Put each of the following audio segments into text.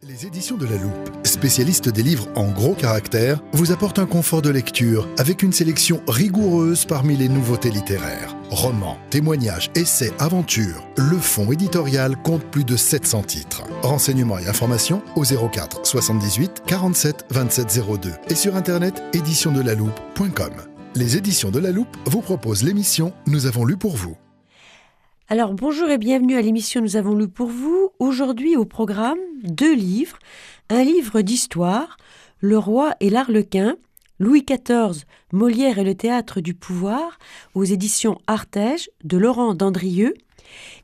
Les éditions de la Loupe, spécialistes des livres en gros caractères, vous apportent un confort de lecture avec une sélection rigoureuse parmi les nouveautés littéraires. Romans, témoignages, essais, aventures, le fonds éditorial compte plus de 700 titres. Renseignements et informations au 04 78 47 27 02 et sur internet éditionsdelaloupe.com. Les éditions de la Loupe vous proposent l'émission Nous avons lu pour vous. Alors bonjour et bienvenue à l'émission Nous avons lu pour vous. Aujourd'hui au programme, 2 livres. Un livre d'histoire, Le roi et l'arlequin, Louis XIV, Molière et le théâtre du pouvoir, aux éditions Artege, de Laurent Dandrieux,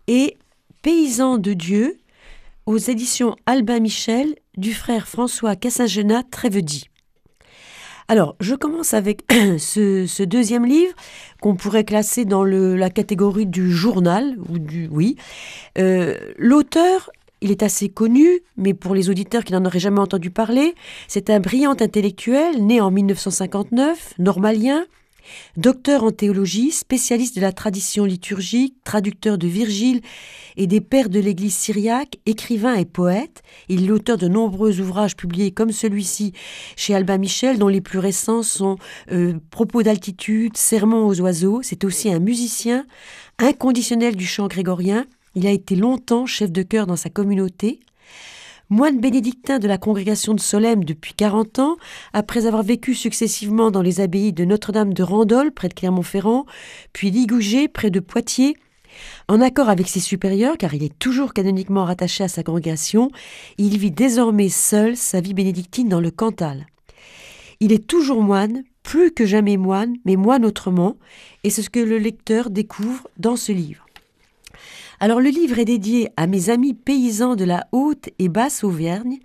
et Paysans de Dieu, aux éditions Albin Michel, du frère François Cassagenat Trévedi. Alors, je commence avec ce deuxième livre qu'on pourrait classer dans la catégorie du journal. L'auteur, il est assez connu, mais pour les auditeurs qui n'en auraient jamais entendu parler, c'est un brillant intellectuel né en 1959, normalien, docteur en théologie, spécialiste de la tradition liturgique, traducteur de Virgile et des pères de l'Église syriaque, écrivain et poète. Il est l'auteur de nombreux ouvrages publiés comme celui-ci chez Albin Michel, dont les plus récents sont Propos d'altitude, Sermons aux oiseaux. C'est aussi un musicien inconditionnel du chant grégorien. Il a été longtemps chef de chœur dans sa communauté. Moine bénédictin de la congrégation de Solesmes depuis 40 ans, après avoir vécu successivement dans les abbayes de Notre-Dame de Randol, près de Clermont-Ferrand, puis Ligouget, près de Poitiers. En accord avec ses supérieurs, car il est toujours canoniquement rattaché à sa congrégation, il vit désormais seul sa vie bénédictine dans le Cantal. Il est toujours moine, plus que jamais moine, mais moine autrement, et c'est ce que le lecteur découvre dans ce livre. Alors le livre est dédié à mes amis paysans de la Haute et Basse Auvergne.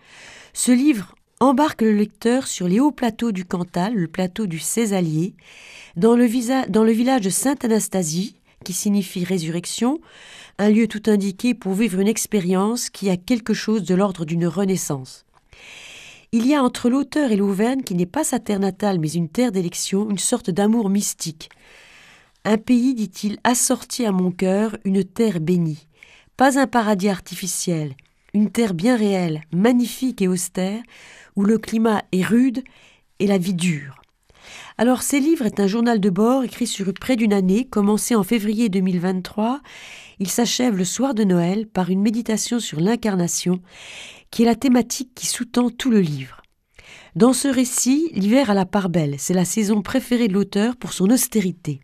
Ce livre embarque le lecteur sur les hauts plateaux du Cantal, le plateau du Césalier, dans le village de Sainte-Anastasie, qui signifie résurrection, un lieu tout indiqué pour vivre une expérience qui a quelque chose de l'ordre d'une renaissance. Il y a entre l'auteur et l'Auvergne, qui n'est pas sa terre natale mais une terre d'élection, une sorte d'amour mystique. Un pays, dit-il, assorti à mon cœur, une terre bénie. Pas un paradis artificiel, une terre bien réelle, magnifique et austère, où le climat est rude et la vie dure. Alors, ces livres est un journal de bord écrit sur près d'une année, commencé en février 2023. Il s'achève le soir de Noël par une méditation sur l'incarnation, qui est la thématique qui sous-tend tout le livre. Dans ce récit, l'hiver a la part belle. C'est la saison préférée de l'auteur pour son austérité.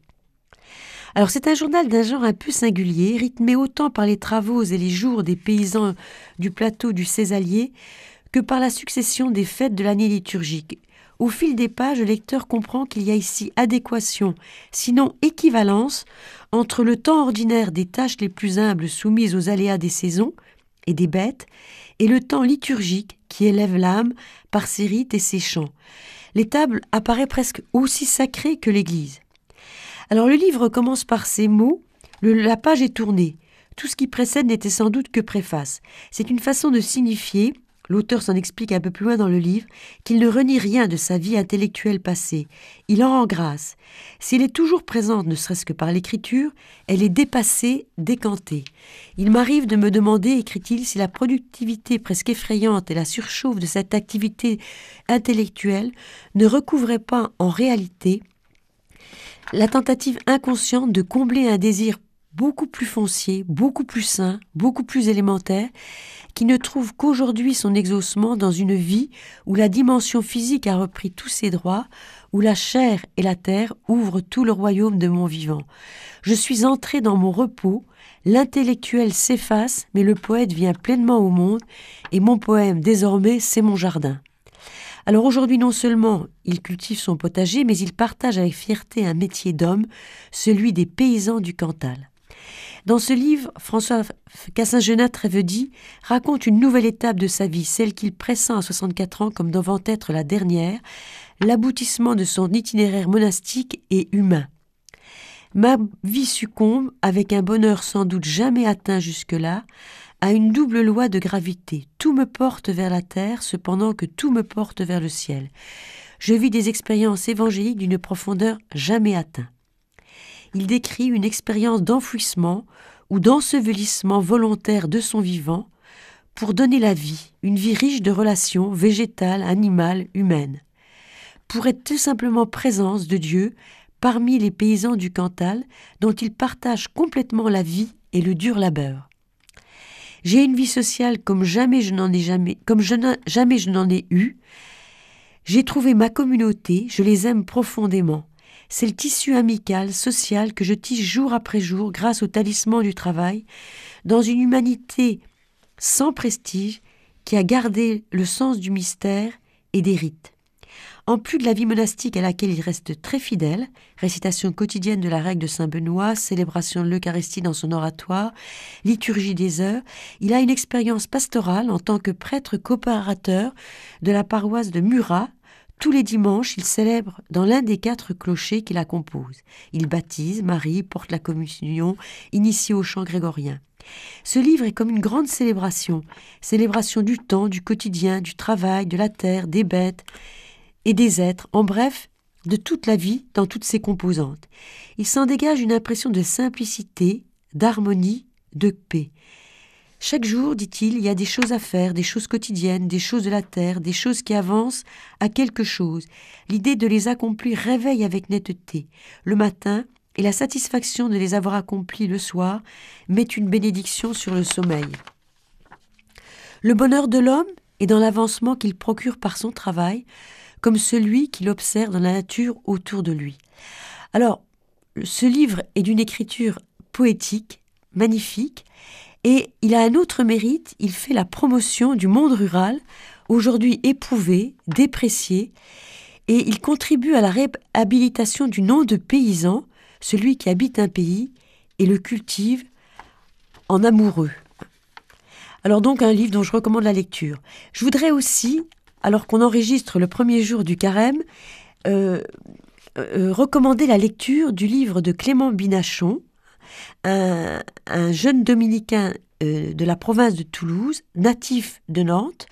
Alors c'est un journal d'un genre un peu singulier, rythmé autant par les travaux et les jours des paysans du plateau du Césalier que par la succession des fêtes de l'année liturgique. Au fil des pages, le lecteur comprend qu'il y a ici adéquation, sinon équivalence, entre le temps ordinaire des tâches les plus humbles soumises aux aléas des saisons et des bêtes, et le temps liturgique qui élève l'âme par ses rites et ses chants. L'étable apparaît presque aussi sacrée que l'Église. Alors le livre commence par ces mots, la page est tournée. Tout ce qui précède n'était sans doute que préface. C'est une façon de signifier, l'auteur s'en explique un peu plus loin dans le livre, qu'il ne renie rien de sa vie intellectuelle passée. Il en rend grâce. Si elle est toujours présente, ne serait-ce que par l'écriture, elle est dépassée, décantée. Il m'arrive de me demander, écrit-il, si la productivité presque effrayante et la surchauffe de cette activité intellectuelle ne recouvraient pas en réalité la tentative inconsciente de combler un désir beaucoup plus foncier, beaucoup plus sain, beaucoup plus élémentaire, qui ne trouve qu'aujourd'hui son exaucement dans une vie où la dimension physique a repris tous ses droits, où la chair et la terre ouvrent tout le royaume de mon vivant. Je suis entré dans mon repos, l'intellectuel s'efface, mais le poète vient pleinement au monde, et mon poème, désormais, c'est mon jardin. Alors aujourd'hui, non seulement il cultive son potager, mais il partage avec fierté un métier d'homme, celui des paysans du Cantal. Dans ce livre, François Cassagenat Trévedi raconte une nouvelle étape de sa vie, celle qu'il pressent à 64 ans comme devant être la dernière, l'aboutissement de son itinéraire monastique et humain. Ma vie succombe, avec un bonheur sans doute jamais atteint jusque-là, à une double loi de gravité. Tout me porte vers la terre, cependant que tout me porte vers le ciel. Je vis des expériences évangéliques d'une profondeur jamais atteinte. Il décrit une expérience d'enfouissement ou d'ensevelissement volontaire de son vivant, pour donner la vie, une vie riche de relations végétales, animales, humaines, pour être tout simplement présence de Dieu parmi les paysans du Cantal dont il partage complètement la vie et le dur labeur. J'ai une vie sociale comme jamais je n'en ai eu. J'ai trouvé ma communauté, je les aime profondément. C'est le tissu amical, social que je tisse jour après jour grâce au talisman du travail, dans une humanité sans prestige qui a gardé le sens du mystère et des rites. En plus de la vie monastique à laquelle il reste très fidèle, récitation quotidienne de la règle de Saint-Benoît, célébration de l'Eucharistie dans son oratoire, liturgie des heures, il a une expérience pastorale en tant que prêtre coopérateur de la paroisse de Murat. Tous les dimanches, il célèbre dans l'un des 4 clochers qui la composent. Il baptise, marie, porte la communion, initie au chant grégorien. Ce livre est comme une grande célébration du temps, du quotidien, du travail, de la terre, des bêtes et des êtres, en bref, de toute la vie dans toutes ses composantes. Il s'en dégage une impression de simplicité, d'harmonie, de paix. Chaque jour, dit-il, il y a des choses à faire, des choses quotidiennes, des choses de la terre, des choses qui avancent à quelque chose. L'idée de les accomplir réveille avec netteté. Le matin, et la satisfaction de les avoir accomplis le soir met une bénédiction sur le sommeil. Le bonheur de l'homme est dans l'avancement qu'il procure par son travail, comme celui qu'il observe dans la nature autour de lui. Alors, ce livre est d'une écriture poétique, magnifique, et il a un autre mérite, il fait la promotion du monde rural, aujourd'hui éprouvé, déprécié, et il contribue à la réhabilitation du nom de paysan, celui qui habite un pays et le cultive en amoureux. Alors donc un livre dont je recommande la lecture. Je voudrais aussi, alors qu'on enregistre le premier jour du carême, recommander la lecture du livre de Clément Binachon, un jeune dominicain de la province de Toulouse, natif de Nantes.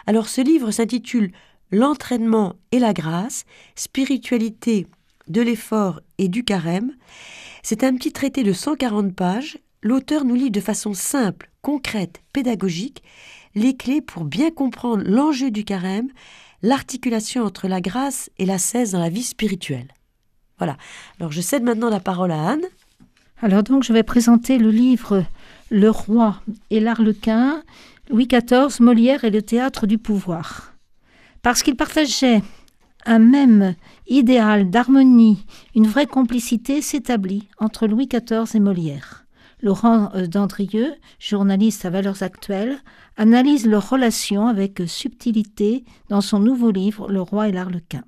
Alors ce livre s'intitule « L'entraînement et la grâce, spiritualité de l'effort et du carême ». C'est un petit traité de 140 pages. L'auteur nous livre de façon simple, concrète, pédagogique, les clés pour bien comprendre l'enjeu du carême, l'articulation entre la grâce et l'ascèse dans la vie spirituelle. Voilà. Alors je cède maintenant la parole à Anne. Alors donc je vais présenter le livre « Le roi et l'Arlequin », Louis XIV, Molière et le théâtre du pouvoir. Parce qu'ils partageaient un même idéal d'harmonie, une vraie complicité s'établit entre Louis XIV et Molière. Laurent Dandrieux, journaliste à Valeurs Actuelles, analyse leur relation avec subtilité dans son nouveau livre « Le roi et l'Arlequin ».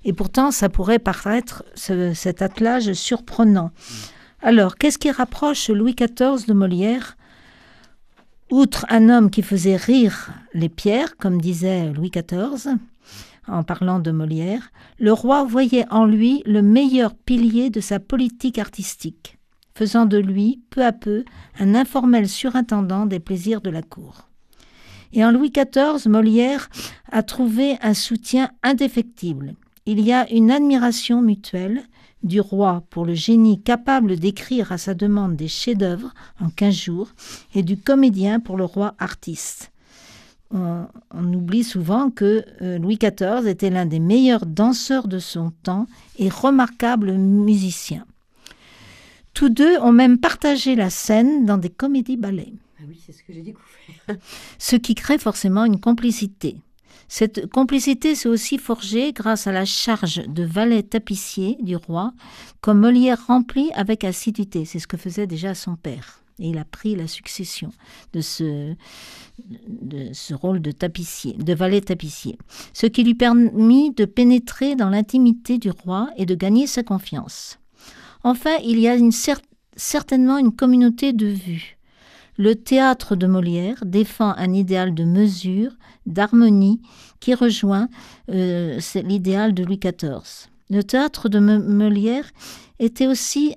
Et pourtant, ça pourrait paraître cet attelage surprenant. Alors, qu'est-ce qui rapproche Louis XIV de Molière ? Outre un homme qui faisait rire les pierres, comme disait Louis XIV, en parlant de Molière, le roi voyait en lui le meilleur pilier de sa politique artistique, faisant de lui, peu à peu, un informel surintendant des plaisirs de la cour. Et en Louis XIV, Molière a trouvé un soutien indéfectible. Il y a une admiration mutuelle du roi pour le génie capable d'écrire à sa demande des chefs-d'œuvre en 15 jours et du comédien pour le roi artiste. On oublie souvent que Louis XIV était l'un des meilleurs danseurs de son temps et remarquable musicien. Tous deux ont même partagé la scène dans des comédies-ballets. Ah oui, c'est ce que j'ai découvert. Ce qui crée forcément une complicité. Cette complicité s'est aussi forgée grâce à la charge de valet tapissier du roi, comme Molière remplit avec assiduité. C'est ce que faisait déjà son père. Et il a pris la succession de ce rôle de tapissier, de valet tapissier. Ce qui lui permit de pénétrer dans l'intimité du roi et de gagner sa confiance. Enfin, il y a certainement une communauté de vues. Le théâtre de Molière défend un idéal de mesure, d'harmonie, qui rejoint l'idéal de Louis XIV. Le théâtre de Molière était aussi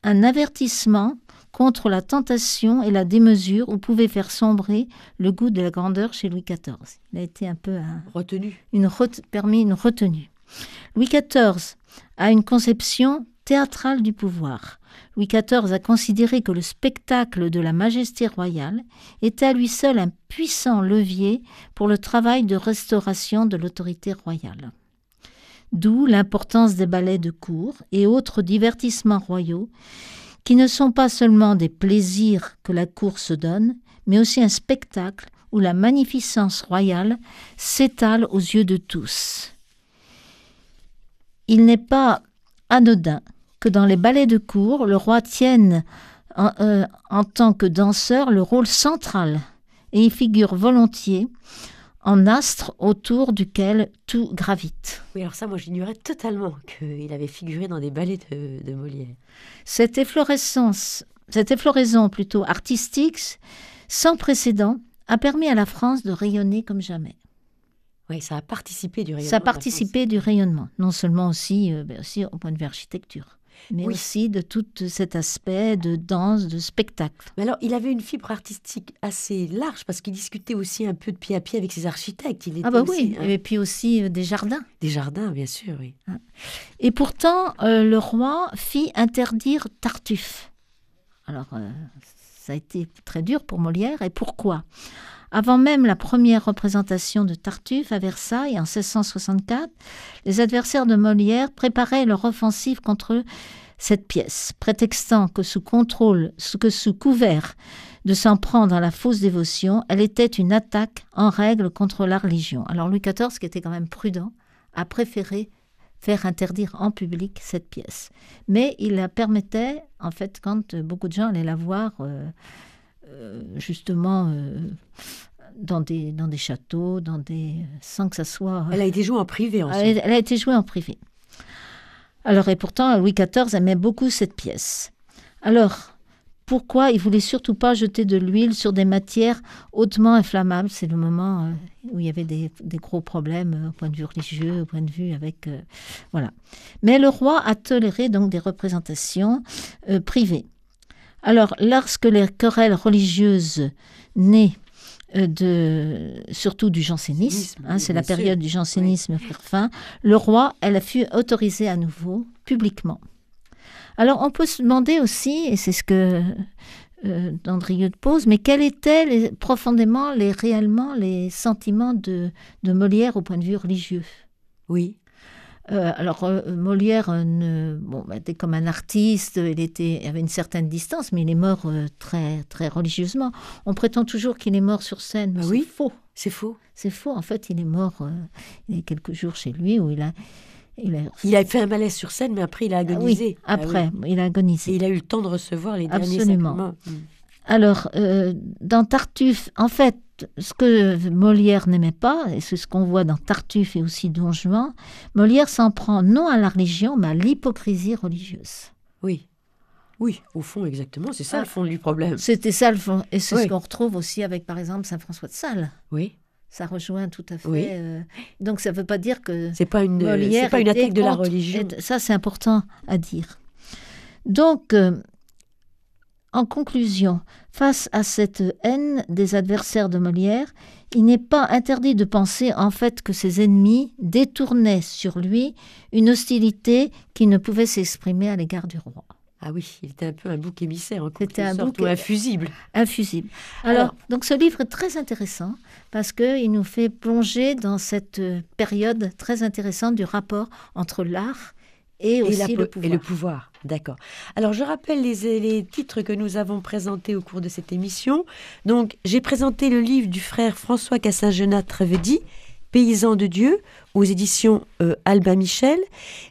un avertissement contre la tentation et la démesure où pouvait faire sombrer le goût de la grandeur chez Louis XIV. Il a été un peu permis une retenue. Louis XIV a une conception théâtrale du pouvoir. Louis XIV a considéré que le spectacle de la majesté royale était à lui seul un puissant levier pour le travail de restauration de l'autorité royale. D'où l'importance des ballets de cour et autres divertissements royaux qui ne sont pas seulement des plaisirs que la cour se donne, mais aussi un spectacle où la magnificence royale s'étale aux yeux de tous. Il n'est pas anodin que dans les ballets de cour, le roi tienne en tant que danseur le rôle central et y figure volontiers en astre autour duquel tout gravite. Oui, alors ça, moi, j'ignorais totalement qu'il avait figuré dans des ballets de Molière. Cette effloraison plutôt artistique, sans précédent, a permis à la France de rayonner comme jamais. Oui, ça a participé du rayonnement. Ça a participé du rayonnement, non seulement aussi au point de vue architecture, mais aussi de tout cet aspect de danse, de spectacle. Mais alors, il avait une fibre artistique assez large, parce qu'il discutait aussi un peu de pied à pied avec ses architectes. Oui, et puis aussi des jardins. Des jardins, bien sûr, oui. Et pourtant, le roi fit interdire Tartuffe. Alors, ça a été très dur pour Molière, et pourquoi ? Avant même la première représentation de Tartuffe à Versailles en 1664, les adversaires de Molière préparaient leur offensive contre cette pièce, prétextant que sous couvert de s'en prendre à la fausse dévotion, elle était une attaque en règle contre la religion. Alors Louis XIV, qui était quand même prudent, a préféré faire interdire en public cette pièce. Mais il la permettait, en fait, quand beaucoup de gens allaient la voir dans des châteaux, sans que ça soit... Elle a été jouée en privé ensuite. Elle a été jouée en privé. Alors, et pourtant, Louis XIV aimait beaucoup cette pièce. Alors, pourquoi il voulait surtout pas jeter de l'huile sur des matières hautement inflammables? C'est le moment où il y avait des gros problèmes au point de vue religieux, au point de vue avec... voilà. Mais le roi a toléré donc des représentations privées. Alors, lorsque les querelles religieuses nées surtout du jansénisme, c'est la période du jansénisme prirent fin, le roi, elle a fut autorisée à nouveau, publiquement. Alors, on peut se demander aussi, et c'est ce que d'Andrieux pose, mais quels étaient profondément, réellement, les sentiments de Molière au point de vue religieux? Oui. Molière était comme un artiste, il avait une certaine distance, mais il est mort très, très religieusement. On prétend toujours qu'il est mort sur scène, mais c'est faux. C'est faux. C'est faux, en fait, il est mort il y a quelques jours chez lui où il a fait un malaise sur scène, mais après il a agonisé. Oui, après, il a agonisé. Et il a eu le temps de recevoir les derniers sacrements. Absolument. Alors, dans Tartuffe, en fait, ce que Molière n'aimait pas, et c'est ce qu'on voit dans Tartuffe et aussi Don Juan, Molière s'en prend non à la religion, mais à l'hypocrisie religieuse. Oui. Oui, au fond, exactement, c'est ça le fond du problème. C'était ça le fond, et c'est ce qu'on retrouve aussi avec, par exemple, Saint François de Sales. Oui. Ça rejoint tout à fait. Oui. Donc, ça ne veut pas dire que c'est pas une attaque de la religion. Ça, c'est important à dire. Donc, en conclusion, face à cette haine des adversaires de Molière, il n'est pas interdit de penser en fait que ses ennemis détournaient sur lui une hostilité qui ne pouvait s'exprimer à l'égard du roi. Ah oui, il était un peu un bouc émissaire, en quelque sorte, ou un fusible. Un fusible. Alors, donc ce livre est très intéressant parce qu'il nous fait plonger dans cette période très intéressante du rapport entre l'art et aussi le pouvoir. Et le pouvoir, d'accord. Alors, je rappelle les titres que nous avons présentés au cours de cette émission. Donc, j'ai présenté le livre du frère François Cassin-Genat-Trevedi, Paysan de Dieu, aux éditions Albin Michel.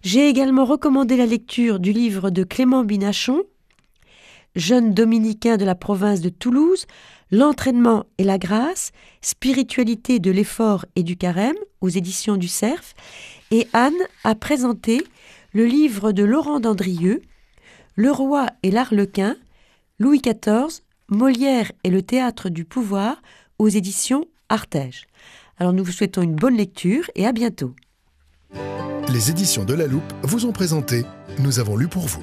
J'ai également recommandé la lecture du livre de Clément Binachon, jeune dominicain de la province de Toulouse, L'entraînement et la grâce, spiritualité de l'effort et du carême, aux éditions du Cerf. Et Anne a présenté le livre de Laurent Dandrieux, Le roi et l'Arlequin, Louis XIV, Molière et le théâtre du pouvoir, aux éditions Artege. Alors nous vous souhaitons une bonne lecture et à bientôt. Les éditions de La Loupe vous ont présenté « Nous avons lu pour vous ».